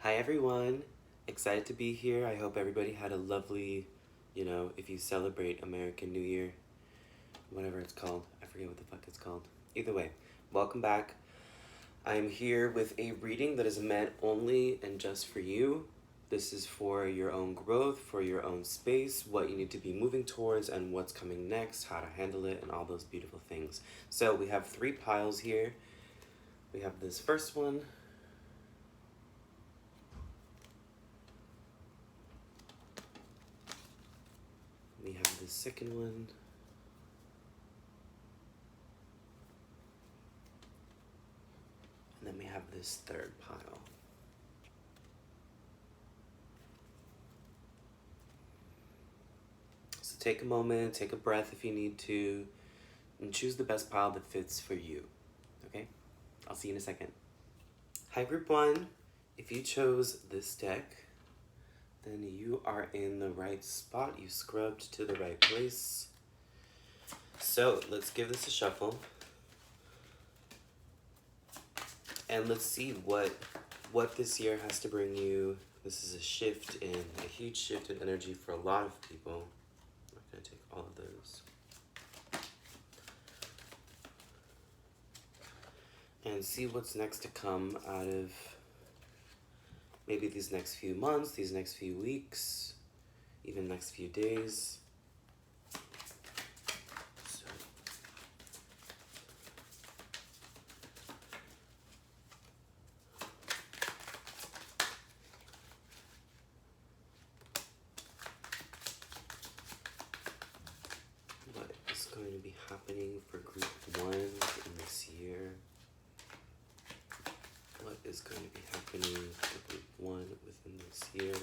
Hi everyone, excited to be here. I hope everybody had a lovely, if you celebrate American New Year, whatever it's called. I forget what the fuck it's called. Either way, welcome back. I'm here with a reading that is meant only and just for you. This is for your own growth, for your own space, what you need to be moving towards and what's coming next, how to handle it, and all those beautiful things. So we have 3 piles here. We have this first one. We have the second one. And then we have this third pile. So take a moment, take a breath if you need to, and choose the best pile that fits for you. Okay? I'll see you in a second. Hi, Group 1. If you chose this deck, then you are in the right spot. You scrubbed to the right place. So let's give this a shuffle. And let's see what this year has to bring you. This is a huge shift in energy for a lot of people. I'm not going to take all of those. And see what's next to come out of maybe these next few months, these next few weeks, even next few days. What is going to be happening for Group 1 in this year? What is going to be happening for Group 1 within this year?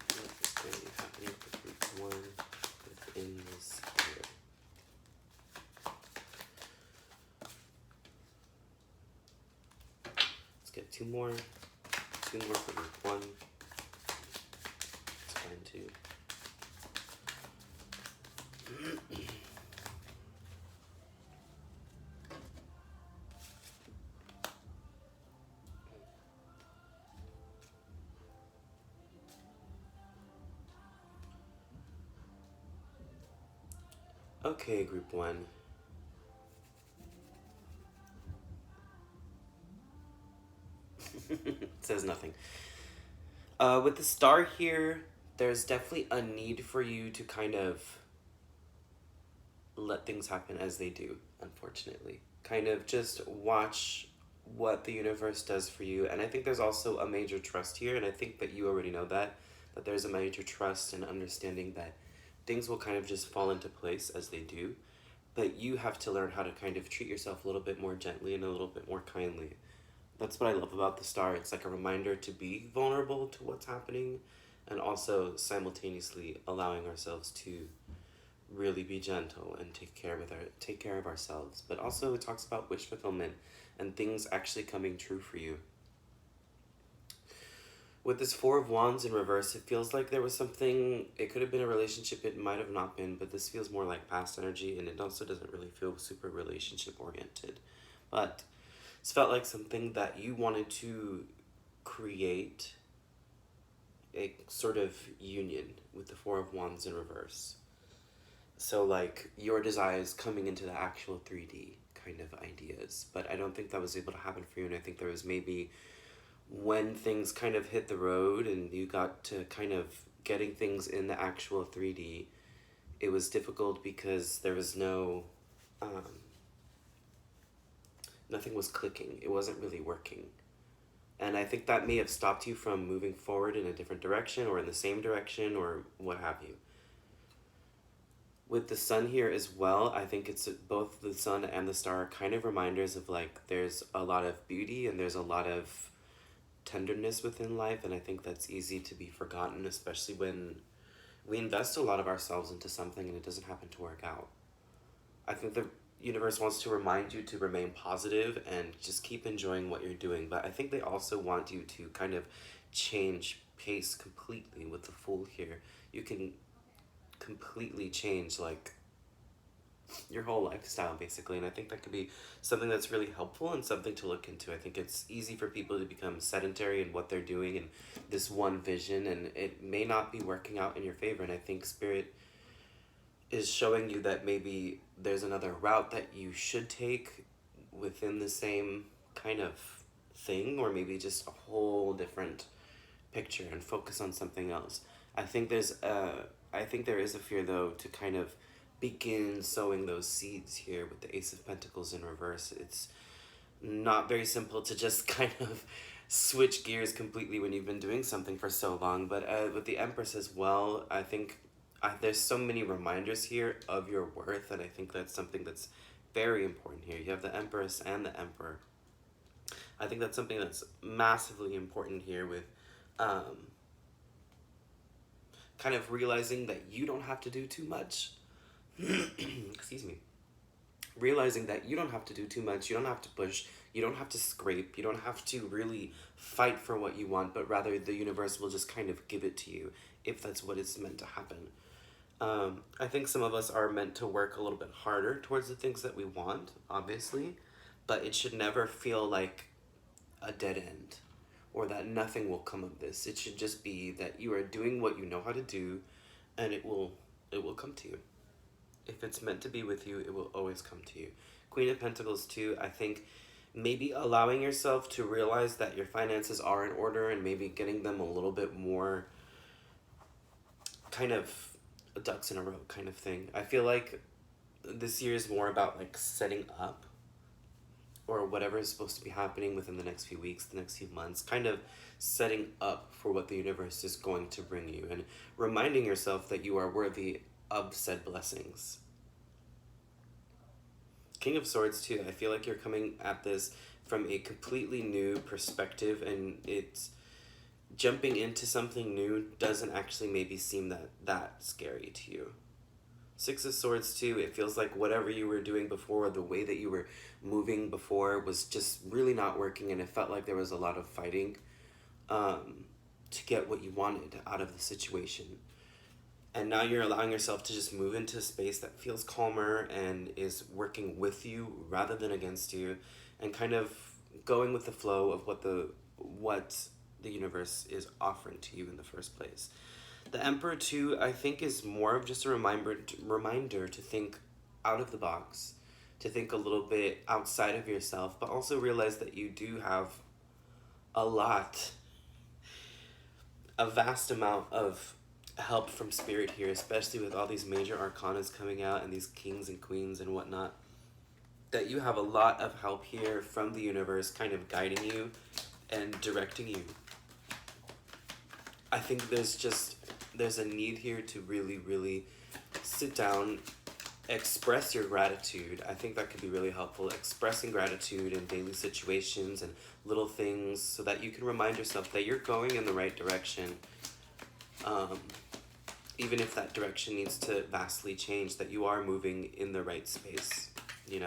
What is going to be happening for Group 1 within this year? Let's get two more for Group 1. It's fine too. Okay, Group 1. It says nothing. With the star here, there's definitely a need for you to kind of let things happen as they do, unfortunately. Kind of just watch what the universe does for you. And I think there's also a major trust here, and I think that you already know that there's a major trust and understanding that things will kind of just fall into place as they do. But you have to learn how to kind of treat yourself a little bit more gently and a little bit more kindly. That's what I love about the star. It's like a reminder to be vulnerable to what's happening and also simultaneously allowing ourselves to really be gentle and take care of ourselves. But also it talks about wish fulfillment and things actually coming true for you. With this 4 of Wands in reverse, it feels like there was something, it could have been a relationship, it might have not been, but this feels more like past energy, and it also doesn't really feel super relationship oriented. But it's felt like something that you wanted to create a sort of union with the 4 of Wands in reverse. So like your desires coming into the actual 3D kind of ideas. But I don't think that was able to happen for you, and I think there was maybe when things kind of hit the road and you got to kind of getting things in the actual 3D, it was difficult because there was nothing was clicking. It wasn't really working. And I think that may have stopped you from moving forward in a different direction or in the same direction or what have you. With the sun here as well, I think it's both the sun and the star are kind of reminders of like there's a lot of beauty and there's a lot of tenderness within life, and I think that's easy to be forgotten, especially when we invest a lot of ourselves into something and it doesn't happen to work out. I think the universe wants to remind you to remain positive and just keep enjoying what you're doing, but I think they also want you to kind of change pace completely. With the Fool here, you can completely change like your whole lifestyle basically. And I think that could be something that's really helpful and something to look into. I think it's easy for people to become sedentary in what they're doing and this one vision, and it may not be working out in your favor. And I think spirit is showing you that maybe there's another route that you should take within the same kind of thing, or maybe just a whole different picture and focus on something else. I think there is a fear though to kind of begin sowing those seeds here with the Ace of Pentacles in reverse. It's not very simple to just kind of switch gears completely when you've been doing something for so long. But with the Empress as well, I think there's so many reminders here of your worth, and I think that's something that's very important here. You have the Empress and the Emperor. I think that's something that's massively important here with kind of realizing that you don't have to do too much. Excuse me. Realizing that you don't have to do too much, you don't have to push, you don't have to scrape, you don't have to really fight for what you want, but rather the universe will just kind of give it to you if that's what is meant to happen. I think some of us are meant to work a little bit harder towards the things that we want, obviously, but it should never feel like a dead end or that nothing will come of this. It should just be that you are doing what you know how to do, and it will come to you. If it's meant to be with you, it will always come to you. Queen of Pentacles too, I think maybe allowing yourself to realize that your finances are in order and maybe getting them a little bit more kind of ducks in a row kind of thing. I feel like this year is more about like setting up, or whatever is supposed to be happening within the next few weeks, the next few months, kind of setting up for what the universe is going to bring you and reminding yourself that you are worthy of said blessings. King of Swords too, I feel like you're coming at this from a completely new perspective, and it's jumping into something new doesn't actually maybe seem that scary to you. Six of Swords too, it feels like whatever you were doing before, the way that you were moving before was just really not working, and it felt like there was a lot of fighting to get what you wanted out of the situation. And now you're allowing yourself to just move into a space that feels calmer and is working with you rather than against you, and kind of going with the flow of what the universe is offering to you in the first place. The Emperor too, I think, is more of just a reminder to think out of the box, to think a little bit outside of yourself, but also realize that you do have a vast amount of help from spirit here, especially with all these major arcanas coming out and these kings and queens and whatnot, that you have a lot of help here from the universe kind of guiding you and directing you. I think there's a need here to really, really sit down, express your gratitude. I think that could be really helpful, expressing gratitude in daily situations and little things so that you can remind yourself that you're going in the right direction. Even if that direction needs to vastly change, that you are moving in the right space, you know.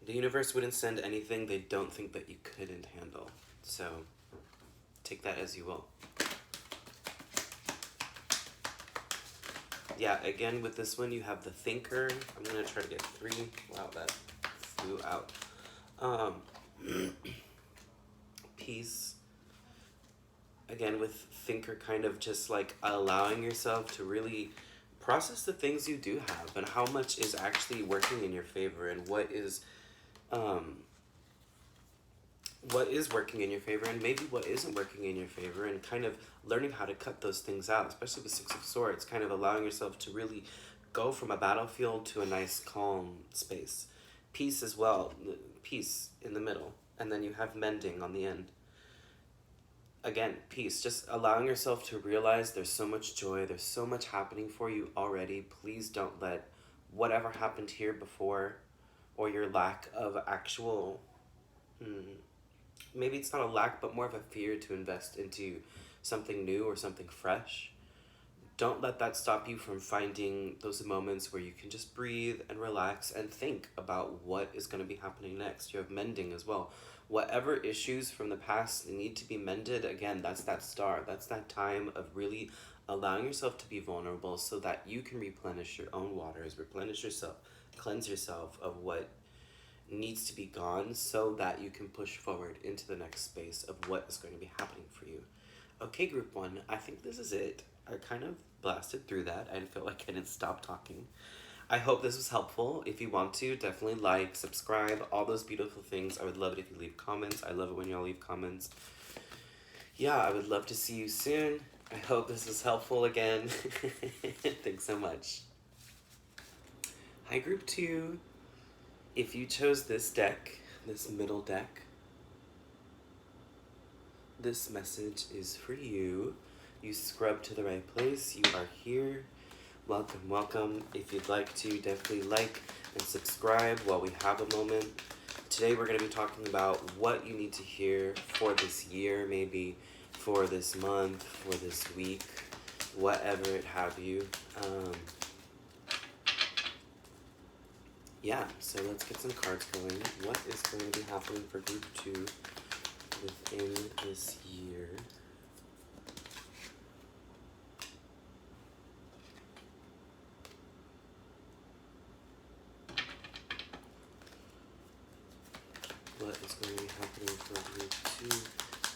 The universe wouldn't send anything they don't think that you couldn't handle. So take that as you will. Yeah, again, with this one, you have the Thinker. I'm going to try to get 3. Wow, that flew out. Peace. Again, with Thinker, kind of just like allowing yourself to really process the things you do have and how much is actually working in your favor, and what is working in your favor and maybe what isn't working in your favor, and kind of learning how to cut those things out, especially with Six of Swords, kind of allowing yourself to really go from a battlefield to a nice calm space. Peace as well, peace in the middle, and then you have mending on the end. Again, peace, just allowing yourself to realize there's so much joy, there's so much happening for you already. Please don't let whatever happened here before, or your lack of actual, maybe it's not a lack, but more of a fear to invest into something new or something fresh. Don't let that stop you from finding those moments where you can just breathe and relax and think about what is going to be happening next. You have mending as well. Whatever issues from the past need to be mended, again, that's that star. That's that time of really allowing yourself to be vulnerable so that you can replenish your own waters, replenish yourself, cleanse yourself of what needs to be gone so that you can push forward into the next space of what is going to be happening for you. Okay, group one, I think this is it. I kind of blasted through that. I feel like I didn't stop talking. I hope this was helpful. If you want to, definitely like, subscribe, all those beautiful things. I would love it if you leave comments. I love it when y'all leave comments. Yeah, I would love to see you soon. I hope this was helpful again. Thanks so much. Hi, group two. If you chose this deck, this middle deck, this message is for you. You scrubbed to the right place. You are here. Welcome, welcome. If you'd like to, definitely like and subscribe while we have a moment. Today we're going to be talking about what you need to hear for this year, maybe for this month, for this week, whatever it have you. Yeah, so let's get some cards going. What is going to be happening for group two within this year? What is going to be happening for group two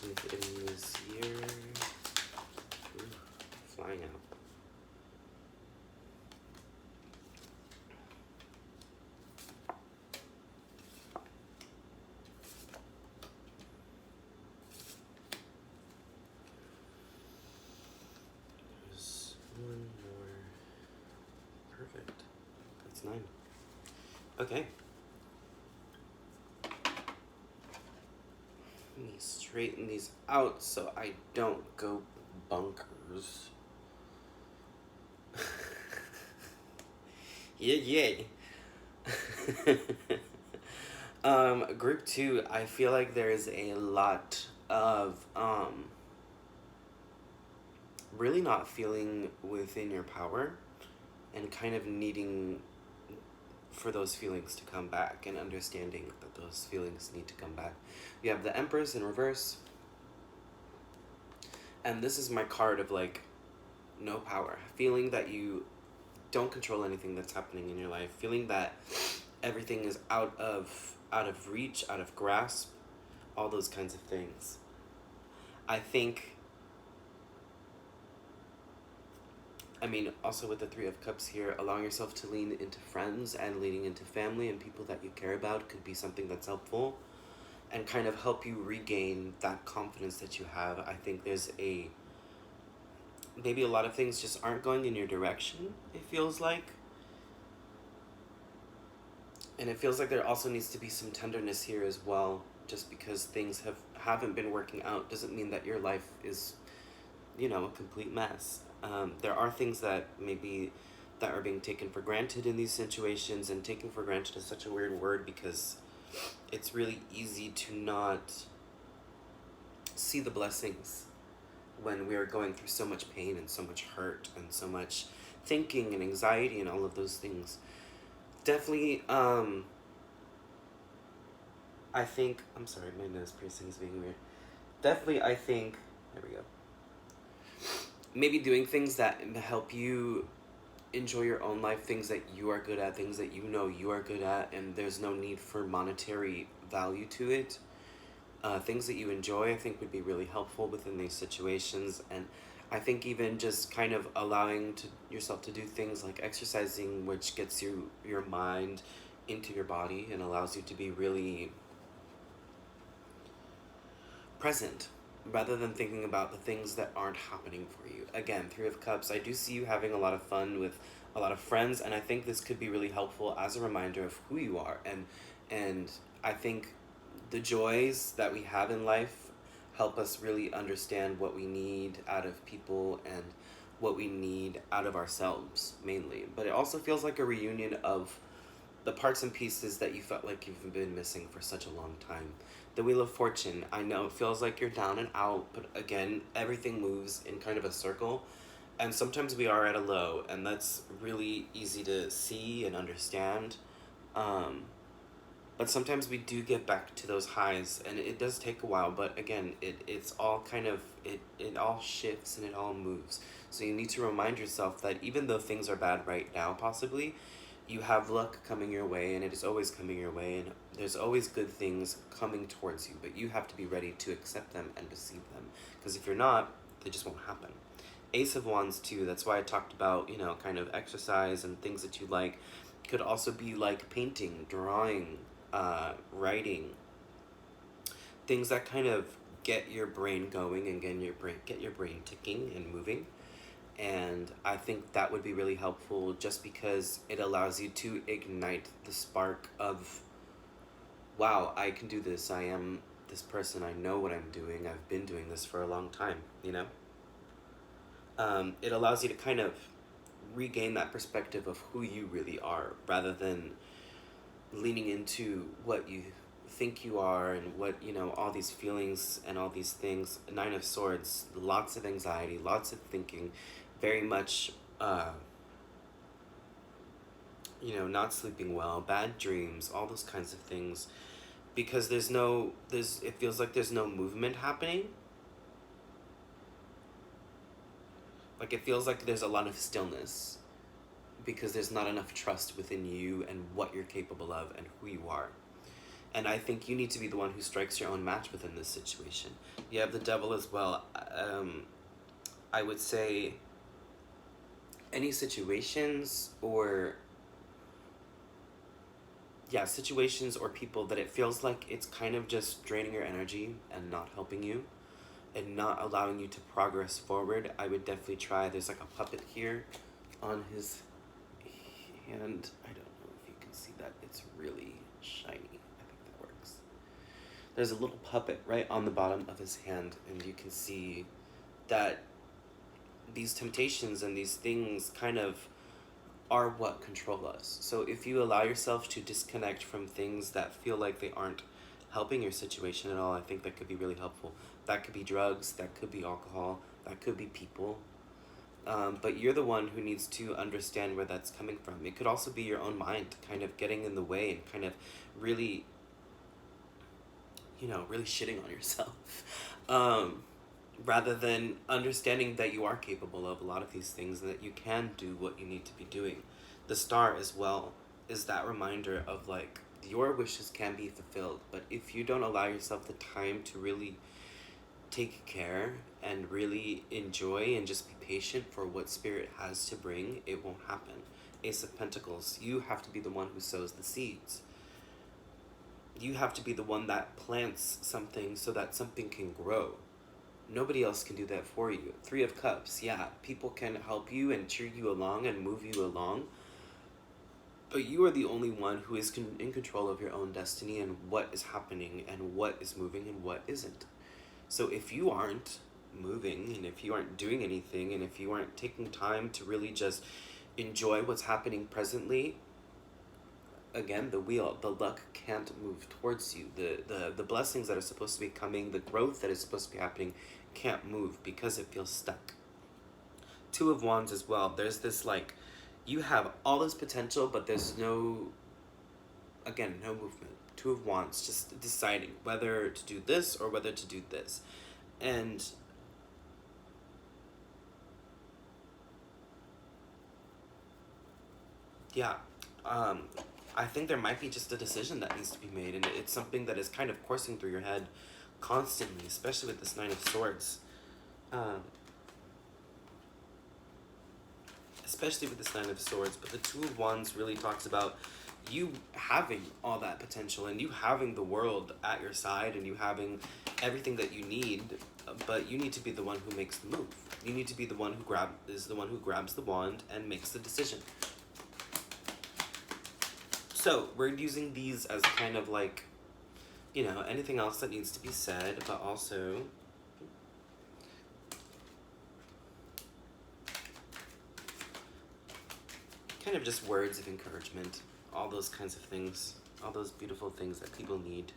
within this year? Ooh, flying out. There's one more. Perfect. That's 9. Okay. Let me straighten these out so I don't go bonkers. Yeah. Group 2, I feel like there is a lot of really not feeling within your power and kind of needing for those feelings to come back and understanding that those feelings need to come back. You have the Empress in reverse. And this is my card of like no power. Feeling that you don't control anything that's happening in your life. Feeling that everything is out of reach, out of grasp, all those kinds of things. Also with the 3 of Cups here, allowing yourself to lean into friends and leaning into family and people that you care about could be something that's helpful and kind of help you regain that confidence that you have. I think there's maybe a lot of things just aren't going in your direction, it feels like. And it feels like there also needs to be some tenderness here as well. Just because things haven't been working out doesn't mean that your life is, a complete mess. There are things that are being taken for granted in these situations, and taken for granted is such a weird word because it's really easy to not see the blessings when we are going through so much pain and so much hurt and so much thinking and anxiety and all of those things. Definitely, I think, I'm sorry, my nose piercing is being weird. Definitely, I think, there we go. Maybe doing things that help you enjoy your own life, things that you are good at, things that you are good at, and there's no need for monetary value to it. Things that you enjoy, I think, would be really helpful within these situations. And I think even just kind of allowing yourself to do things like exercising, which gets your mind into your body and allows you to be really present rather than thinking about the things that aren't happening for you. Again, 3 of Cups, I do see you having a lot of fun with a lot of friends, and I think this could be really helpful as a reminder of who you are. And I think the joys that we have in life help us really understand what we need out of people and what we need out of ourselves, mainly. But it also feels like a reunion of the parts and pieces that you felt like you've been missing for such a long time. The Wheel of Fortune, I know it feels like you're down and out, but again, everything moves in kind of a circle. And sometimes we are at a low, and that's really easy to see and understand. But sometimes we do get back to those highs, and it does take a while, but again, it's all kind of, it all shifts and it all moves. So you need to remind yourself that even though things are bad right now, possibly, you have luck coming your way, and it is always coming your way, and there's always good things coming towards you, but you have to be ready to accept them and receive them. Because if you're not, they just won't happen. Ace of Wands too, that's why I talked about, kind of exercise and things that you like. Could also be like painting, drawing, writing, things that kind of get your brain going and get your brain ticking and moving. And I think that would be really helpful, just because it allows you to ignite the spark of, wow, I can do this, I am this person, I know what I'm doing, I've been doing this for a long time, It allows you to kind of regain that perspective of who you really are, rather than leaning into what you think you are and what, all these feelings and all these things. Nine of Swords, lots of anxiety, lots of thinking, very much, not sleeping well, bad dreams, all those kinds of things, because it feels like there's no movement happening. Like, it feels like there's a lot of stillness, because there's not enough trust within you and what you're capable of and who you are. And I think you need to be the one who strikes your own match within this situation. You have the Devil as well. I would say any situations or people that it feels like it's kind of just draining your energy and not helping you and not allowing you to progress forward, I would definitely try. There's like a puppet here on his hand. I don't know if you can see that. It's really shiny. I think that works. There's a little puppet right on the bottom of his hand, and you can see that these temptations and these things kind of are what control us. So if you allow yourself to disconnect from things that feel like they aren't helping your situation at all, I think that could be really helpful. That could be drugs, that could be alcohol, that could be people. But you're the one who needs to understand where that's coming from. It could also be your own mind kind of getting in the way and kind of really, really shitting on yourself. Rather than understanding that you are capable of a lot of these things and that you can do what you need to be doing. The Star as well is that reminder of like, your wishes can be fulfilled, but if you don't allow yourself the time to really take care and really enjoy and just be patient for what Spirit has to bring, it won't happen. Ace of Pentacles, you have to be the one who sows the seeds. You have to be the one that plants something so that something can grow. Nobody else can do that for you. Three of Cups, yeah, people can help you and cheer you along and move you along, but you are the only one who is in control of your own destiny and what is happening and what is moving and what isn't. So if you aren't moving and if you aren't doing anything and if you aren't taking time to really just enjoy what's happening presently, again, the luck can't move towards you. The blessings that are supposed to be coming, the growth that is supposed to be happening can't move because it feels stuck. Two of Wands as well. There's this like, you have all this potential, but there's no movement. Two of Wands, just deciding whether to do this or whether to do this. And yeah, I think there might be just a decision that needs to be made, and it's something that is kind of coursing through your head constantly, especially with this Nine of Swords. But the Two of Wands really talks about you having all that potential and you having the world at your side and you having everything that you need, but you need to be the one who makes the move. You need to be the one who grabs the wand and makes the decision. So we're using these as kind of like, anything else that needs to be said, but also kind of just words of encouragement, all those kinds of things, all those beautiful things that people need.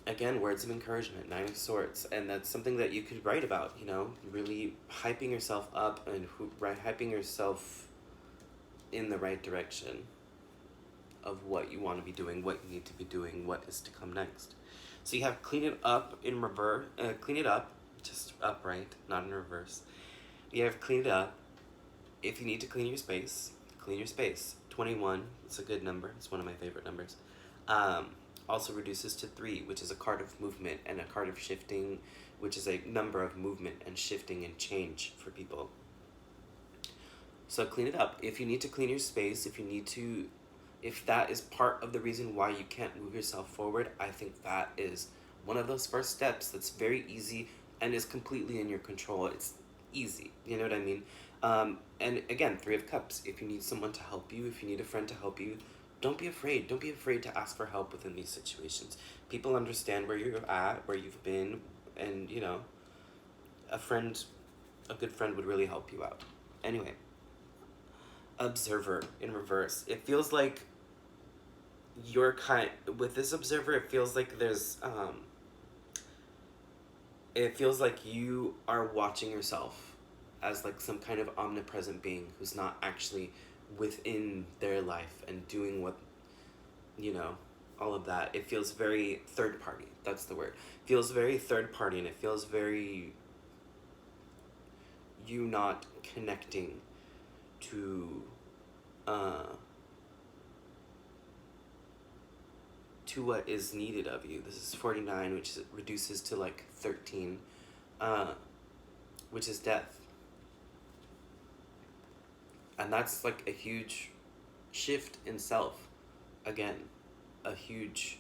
Again, words of encouragement, Nine of Swords, and that's something that you could write about, really hyping yourself up and hyping yourself in the right direction. of what you want to be doing, what you need to be doing, what is to come next. So you have clean it up in reverse, clean it up, just upright, not in reverse. You have clean it up. If you need to clean your space, clean your space. 21, it's a good number. It's one of my favorite numbers. Also reduces to 3, which is a card of movement and a card of shifting, which is a number of movement and shifting and change for people. So clean it up. If you need to clean your space, if that is part of the reason why you can't move yourself forward, I think that is one of those first steps that's very easy and is completely in your control. It's easy, you know what I mean? And again, 3 of Cups. If you need someone to help you, if you need a friend to help you, don't be afraid. Don't be afraid to ask for help within these situations. People understand where you're at, where you've been, and, you know, a good friend would really help you out. Anyway, Observer in reverse. It feels like with this Observer, it feels like it feels like you are watching yourself as like some kind of omnipresent being who's not actually within their life and doing what, you know, all of that. It feels very third party. That's the word. It feels very third party, and it feels very you not connecting to what is needed of you. This is 49, which reduces to like 13, which is death. And that's like a huge shift in self. Again, a huge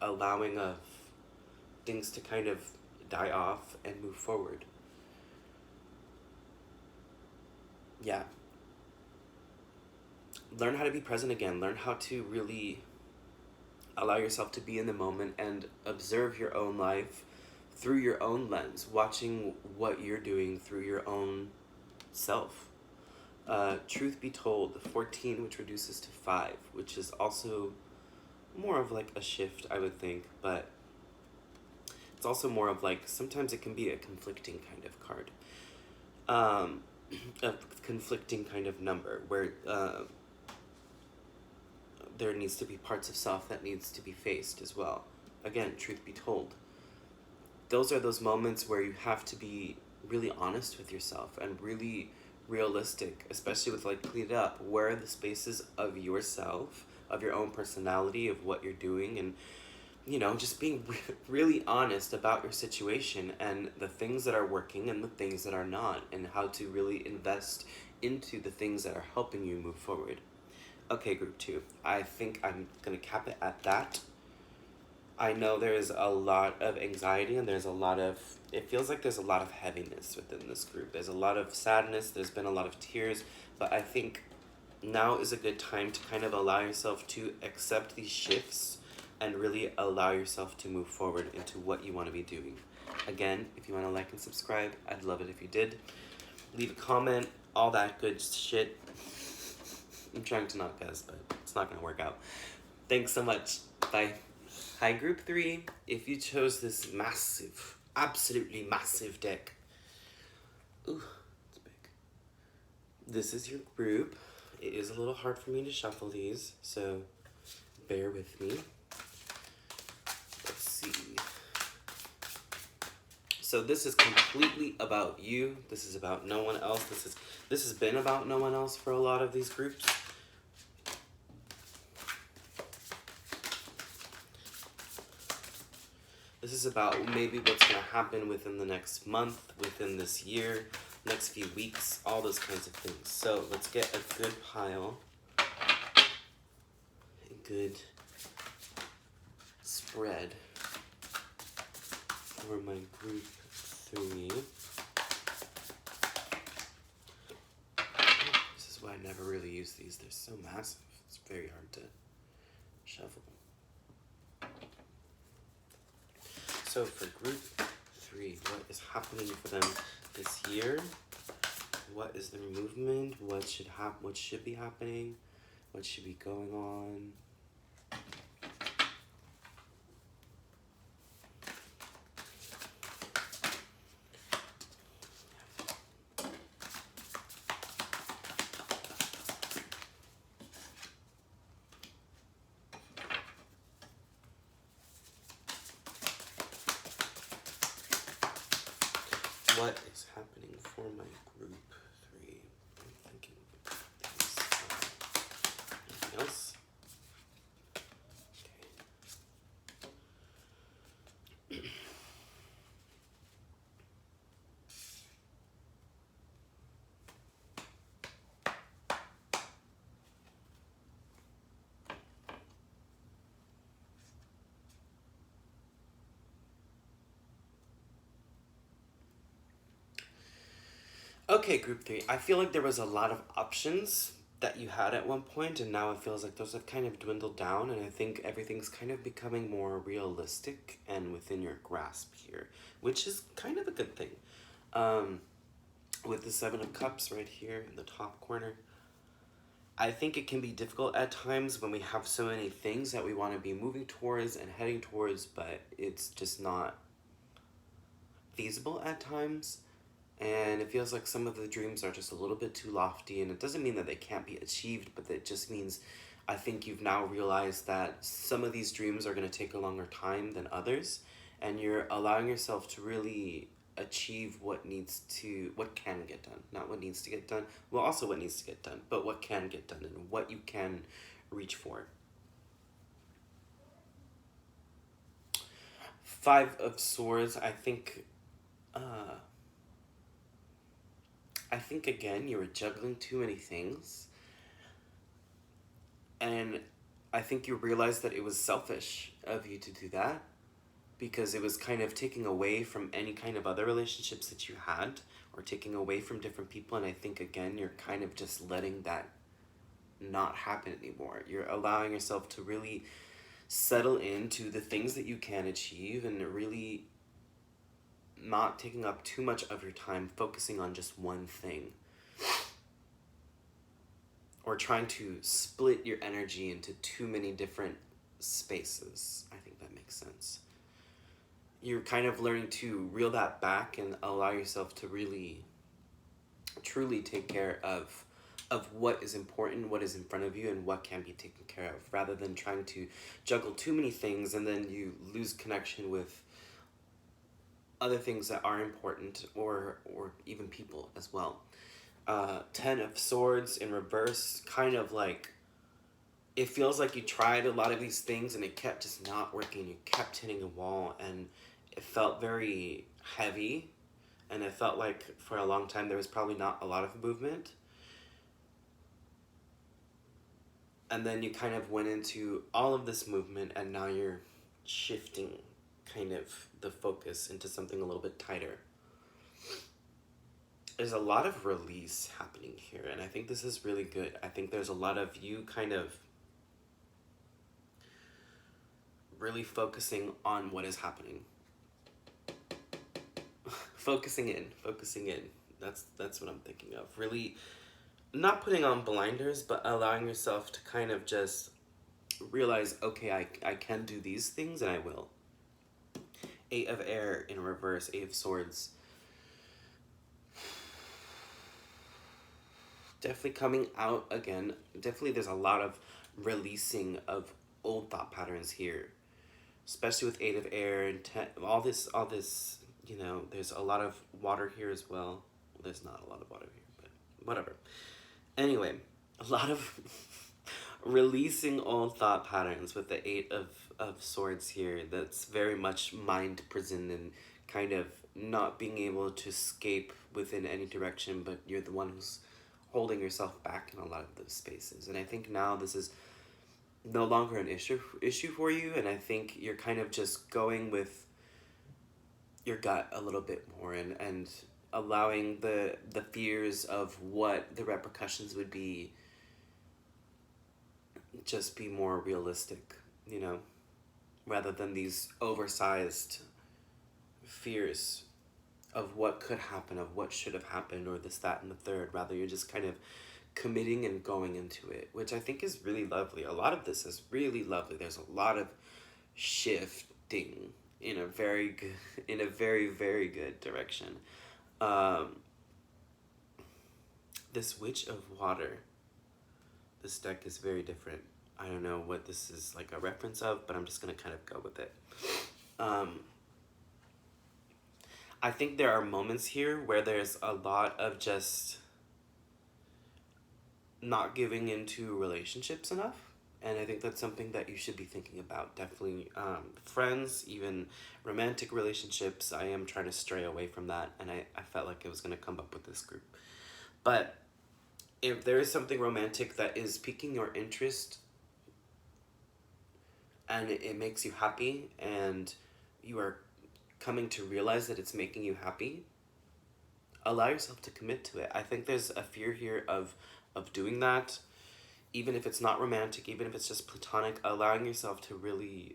allowing of things to kind of die off and move forward. Yeah. Learn how to be present again. Learn how to really allow yourself to be in the moment and observe your own life through your own lens, watching what you're doing through your own self. Truth be told, 14, which reduces to 5, which is also more of like a shift, I would think, but it's also more of like, sometimes it can be a conflicting kind of card. A conflicting kind of number where there needs to be parts of self that needs to be faced as well. Again, truth be told, those are those moments where you have to be really honest with yourself and really realistic, especially with like clean it up. Where are the spaces of yourself, of your own personality, of what you're doing, and, you know, just being really honest about your situation and the things that are working and the things that are not, and how to really invest into the things that are helping you move forward. Okay, group 2. I think I'm going to cap it at that. I know there's a lot of anxiety and it feels like there's a lot of heaviness within this group. There's a lot of sadness, there's been a lot of tears, but I think now is a good time to kind of allow yourself to accept these shifts and really allow yourself to move forward into what you want to be doing. Again, if you want to like and subscribe, I'd love it if you did. Leave a comment, all that good shit. I'm trying to not cuss, but it's not going to work out. Thanks so much. Bye. Hi, group 3. If you chose this massive, absolutely massive deck. Ooh, it's big. This is your group. It is a little hard for me to shuffle these, so bear with me. Let's see. So this is completely about you. This is about no one else. This has been about no one else for a lot of these groups. This is about maybe what's going to happen within the next month, within this year, next few weeks, all those kinds of things. So let's get a good pile, a good spread for my group 3. This is why I never really use these. They're so massive. It's very hard to shuffle. So for group 3, what is happening for them this year? What is their movement? What should be happening? What should be going on? what is happening for my group 3? I'm thinking anything else? Okay, group 3. I feel like there was a lot of options that you had at one point, and now it feels like those have kind of dwindled down, and I think everything's kind of becoming more realistic and within your grasp here, which is kind of a good thing. With the Seven of Cups right here in the top corner, I think it can be difficult at times when we have so many things that we want to be moving towards and heading towards, but it's just not feasible at times. And it feels like some of the dreams are just a little bit too lofty, and it doesn't mean that they can't be achieved, but it just means I think you've now realized that some of these dreams are going to take a longer time than others, and you're allowing yourself to really achieve what can get done. Not what needs to get done, well, also what needs to get done, but what can get done and what you can reach for. Five of Swords, I think again, you were juggling too many things. And I think you realized that it was selfish of you to do that, because it was kind of taking away from any kind of other relationships that you had, or taking away from different people. And I think again, you're kind of just letting that not happen anymore. You're allowing yourself to really settle into the things that you can achieve, and really not taking up too much of your time focusing on just one thing, or trying to split your energy into too many different spaces. I think that makes sense. You're kind of learning to reel that back and allow yourself to really truly take care of what is important, what is in front of you, and what can be taken care of, rather than trying to juggle too many things and then you lose connection with other things that are important, or even people as well. 10 of Swords in reverse, kind of like, it feels like you tried a lot of these things and it kept just not working. You kept hitting a wall, and it felt very heavy, and it felt like for a long time there was probably not a lot of movement. And then you kind of went into all of this movement, and now you're shifting kind of the focus into something a little bit tighter. There's a lot of release happening here, and I think this is really good. I think there's a lot of you kind of really focusing on what is happening. Focusing in. That's what I'm thinking of. Really not putting on blinders, but allowing yourself to kind of just realize, okay, I can do these things, and I will. 8 of Air in reverse, 8 of Swords. Definitely coming out again. Definitely there's a lot of releasing of old thought patterns here. Especially with 8 of Air and all this, you know, there's a lot of water here as well. There's not a lot of water here, but whatever. Anyway, a lot of releasing old thought patterns with the 8 of Swords here. That's very much mind prison, and kind of not being able to escape within any direction, but you're the one who's holding yourself back in a lot of those spaces. And I think now this is no longer an issue for you, and I think you're kind of just going with your gut a little bit more, and allowing the fears of what the repercussions would be just be more realistic, you know, rather than these oversized fears of what could happen, of what should have happened, or this, that, and the third. Rather, you're just kind of committing and going into it, which I think is really lovely. A lot of this is really lovely. There's a lot of shifting in a very very good direction. This Witch of Water. This deck is very different. I don't know what this is like a reference of, but I'm just gonna kind of go with it. I think there are moments here where there's a lot of just not giving into relationships enough. And I think that's something that you should be thinking about. Definitely friends, even romantic relationships. I am trying to stray away from that. And I felt like it was going to come up with this group. But if there is something romantic that is piquing your interest and it makes you happy and you are coming to realize that it's making you happy, allow yourself to commit to it. I think there's a fear here of doing that, even if it's not romantic, even if it's just platonic, allowing yourself to really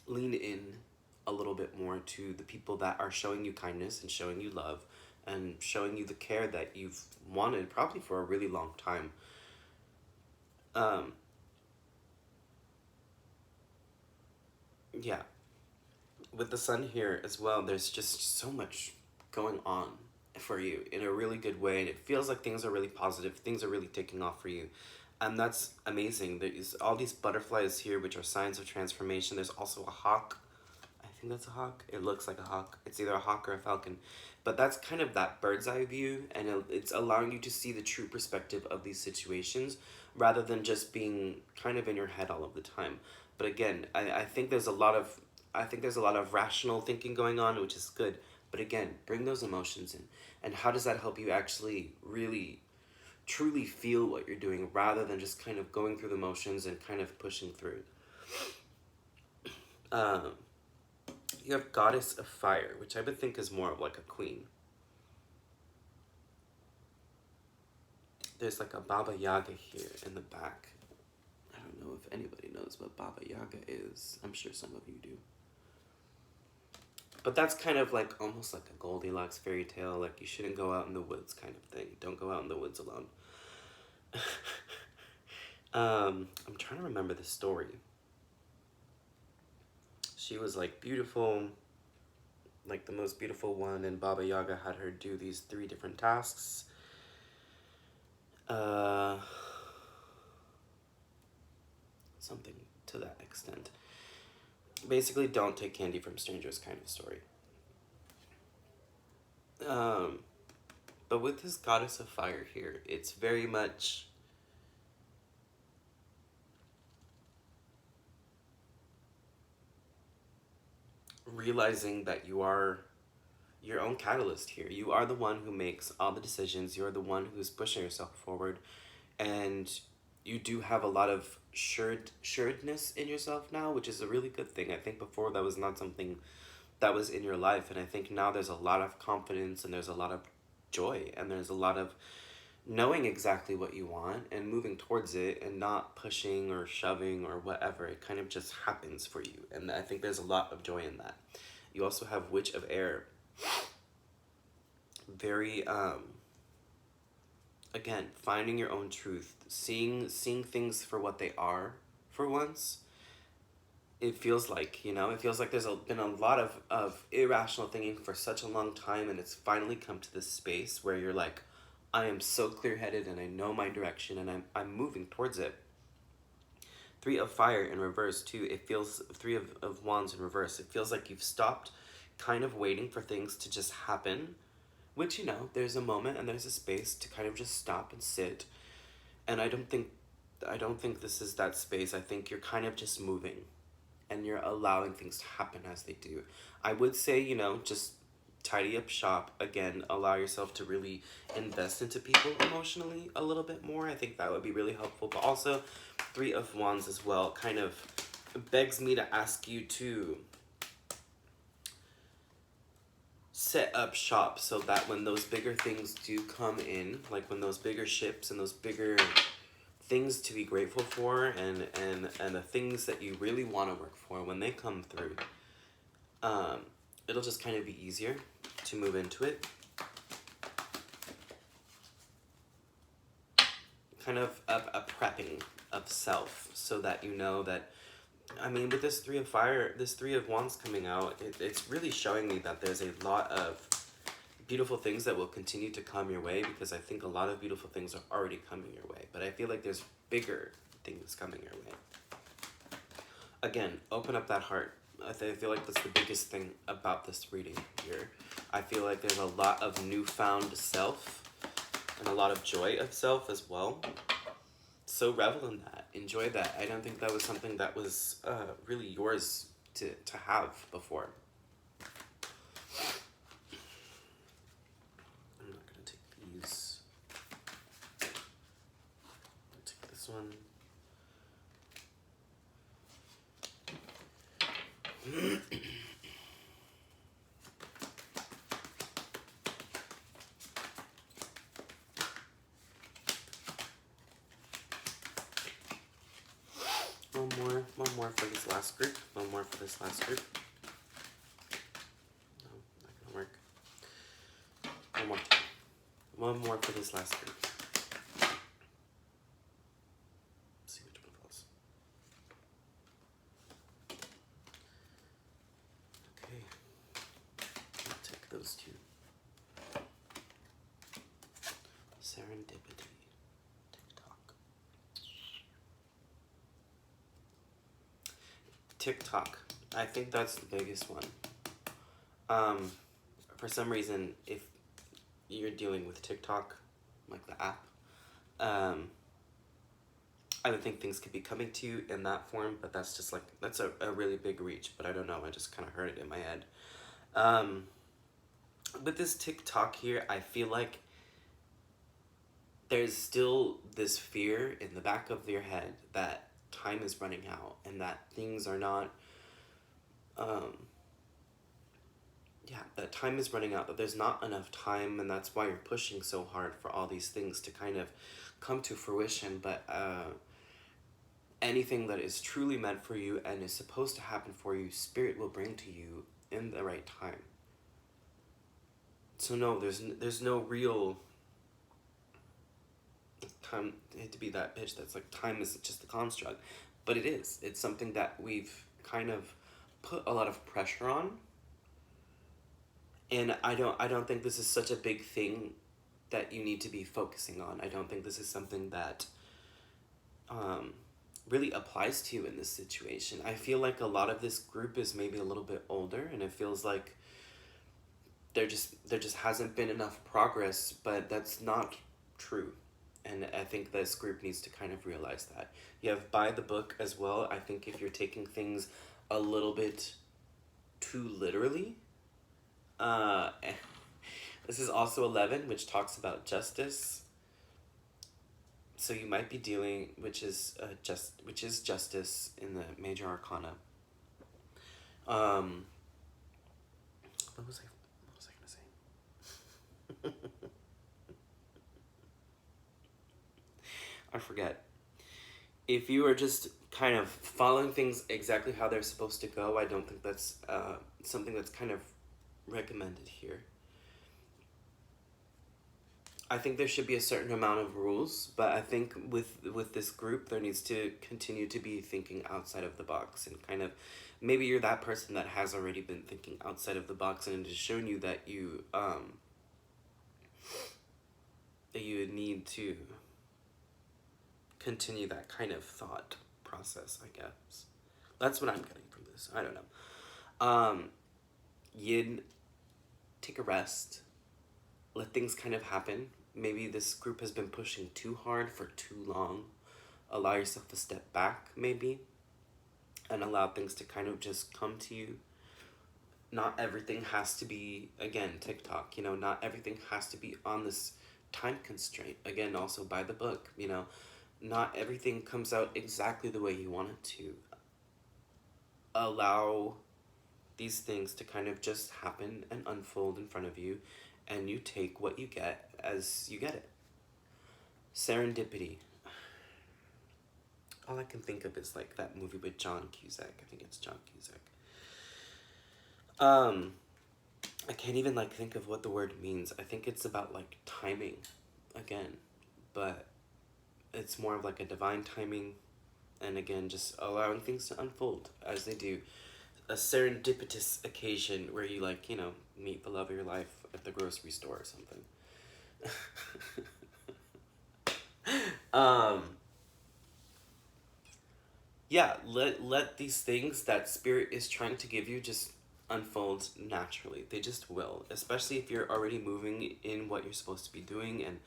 lean in a little bit more to the people that are showing you kindness and showing you love and showing you the care that you've wanted probably for a really long time. Yeah. With the sun here as well, there's just so much going on for you in a really good way, and it feels like things are really positive, things are really taking off for you, and that's amazing. There's all these butterflies here which are signs of transformation. There's also a hawk. I think that's a hawk. It looks like a hawk. It's either a hawk or a falcon, but that's kind of that bird's eye view, and it's allowing you to see the true perspective of these situations rather than just being kind of in your head all of the time. But again, I think there's a lot of rational thinking going on, which is good. But again, bring those emotions in. And how does that help you actually really, truly feel what you're doing rather than just kind of going through the motions and kind of pushing through? You have Goddess of Fire, which I would think is more of like a queen. There's like a Baba Yaga here in the back. I don't know if anybody knows what Baba Yaga is. I'm sure some of you do. But that's kind of like almost like a Goldilocks fairy tale, like you shouldn't go out in the woods kind of thing. Don't go out in the woods alone. I'm trying to remember the story. She was like beautiful, like the most beautiful one, and Baba Yaga had her do these 3 different tasks. Something to that extent. Basically, don't take candy from strangers kind of story. But with this Goddess of Fire here, it's very much realizing that you are your own catalyst here. You are the one who makes all the decisions. You're the one who's pushing yourself forward. And you do have a lot of sureness in yourself now, which is a really good thing. I think before that was not something that was in your life, and I think now there's a lot of confidence and there's a lot of joy and there's a lot of knowing exactly what you want and moving towards it and not pushing or shoving or whatever. It kind of just happens for you, and I think there's a lot of joy in that. You also have Witch of Air. Very again, finding your own truth, seeing things for what they are for once. It feels like, it feels like there's been a lot of irrational thinking for such a long time, and it's finally come to this space where you're like, I am so clear-headed and I know my direction and I'm moving towards it. 3 of Fire in reverse too. It feels 3 of Wands in reverse. It feels like you've stopped kind of waiting for things to just happen, which, there's a moment and there's a space to kind of just stop and sit. And I don't think this is that space. I think you're kind of just moving and you're allowing things to happen as they do. I would say, just tidy up shop. Again, allow yourself to really invest into people emotionally a little bit more. I think that would be really helpful. But also, 3 of Wands as well kind of begs me to ask you to set up shop so that when those bigger things do come in, like when those bigger ships and those bigger things to be grateful for and the things that you really want to work for, when they come through, it'll just kind of be easier to move into it. Kind of a prepping of self so that you know that, with this 3 of Fire, this 3 of Wands coming out, it's really showing me that there's a lot of beautiful things that will continue to come your way, because I think a lot of beautiful things are already coming your way, but I feel like there's bigger things coming your way. Again, open up that heart. feel like that's the biggest thing about this reading here. I feel like there's a lot of newfound self and a lot of joy of self as well. So revel in that. Enjoy that. I don't think that was something that was really yours to have before. I'm not going to take these. I'll take this one. One more for this last group. One more for this last group. No, not gonna work. One more. One more for this last group. Let's see which one falls. Okay. I'll take those two. Serendipity. TikTok. I think that's the biggest one. For some reason, if you're dealing with TikTok, like the app, I don't think things could be coming to you in that form, but that's just like, that's a really big reach, but I don't know, I just kind of heard it in my head. With this TikTok here, I feel like there's still this fear in the back of your head that time is running out and that things are not, that time is running out, that there's not enough time, and that's why you're pushing so hard for all these things to kind of come to fruition. But anything that is truly meant for you and is supposed to happen for you, Spirit will bring to you in the right time. So no, there's no real time. I hate to be that bitch that's like, time is just a construct, but it is. It's something that we've kind of put a lot of pressure on, and I don't think this is such a big thing that you need to be focusing on. I don't think this is something that really applies to you in this situation. I feel like a lot of this group is maybe a little bit older, and it feels like there just hasn't been enough progress, but that's not true. And I think this group needs to kind of realize that. You have by the book as well. I think if you're taking things a little bit too literally, this is also 11, which talks about justice. So you might be dealing, which is justice in the major arcana. What was I gonna say? I forget. If you are just kind of following things exactly how they're supposed to go, I don't think that's something that's kind of recommended here. I think there should be a certain amount of rules, but I think with this group, there needs to continue to be thinking outside of the box, and kind of, maybe you're that person that has already been thinking outside of the box, and it has shown you that you need to continue that kind of thought process, I guess. That's what I'm getting from this. I don't know. Yin, take a rest. Let things kind of happen. Maybe this group has been pushing too hard for too long. Allow yourself to step back, maybe, and allow things to kind of just come to you. Not everything has to be, again, TikTok, not everything has to be on this time constraint. Again, also by the book, not everything comes out exactly the way you want it to. Allow these things to kind of just happen and unfold in front of you, and you take what you get as you get it. Serendipity. All I can think of is like that movie with John Cusack. I think it's John Cusack. I can't even like think of what the word means. I think it's about like timing again, but it's more of like a divine timing, and again, just allowing things to unfold as they do. A serendipitous occasion where you like, meet the love of your life at the grocery store or something. yeah, let these things that spirit is trying to give you just unfold naturally. They just will, especially if you're already moving in what you're supposed to be doing, and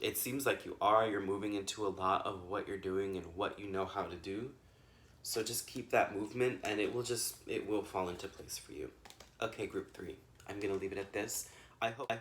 it seems like you're moving into a lot of what you're doing and what you know how to do. So just keep that movement and it will fall into place for you. Okay, group 3. I'm going to leave it at this. I hope